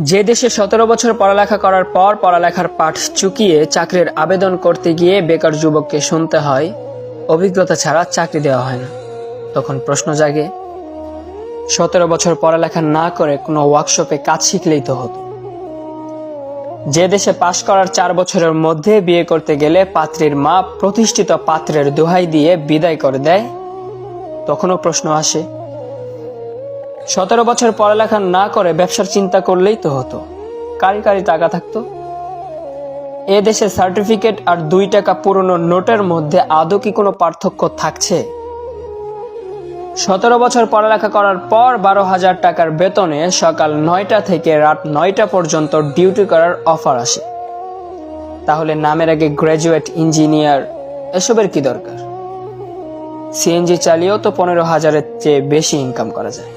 যে দেশে 17 বছর পড়ালেখা করার পর পড়ালেখার পাঠ চুকিয়ে চাকরির আবেদন করতে গিয়ে বেকার যুবককে শুনতে হয় অভিজ্ঞতা ছাড়া চাকরি দেওয়া হয় না, তখন প্রশ্ন জাগে 17 বছর পড়ালেখা না করে কোনো ওয়ার্কশপে কাজ শিখলেই তো হতো। যে দেশে পাশ করার 4 বছরের মধ্যে বিয়ে করতে গেলে পাত্রীর মা প্রতিষ্ঠিত পাত্রের দোহাই দিয়ে বিদায় করে দেয়, তখনও প্রশ্ন আসে 17 বছর পড়ালেখা না করে ব্যবসার চিন্তা করলেই তো হতো, কারি কারি টাকা থাকতো। এ দেশে সার্টিফিকেট আর 2 টাকা পুরনো নোটের মধ্যে আদৌ কি কোনো পার্থক্য থাকছে? 17 বছর পড়ালেখা করার পর 12,000 টাকার বেতনে সকাল 9টা থেকে রাত 9টা পর্যন্ত ডিউটি করার অফার আসে। তাহলে নামের আগে গ্র্যাজুয়েট, ইঞ্জিনিয়ার এসবের কি দরকার? সিএনজি চালিয়েও তো 15,000-এর চেয়ে বেশি ইনকাম করা যায়।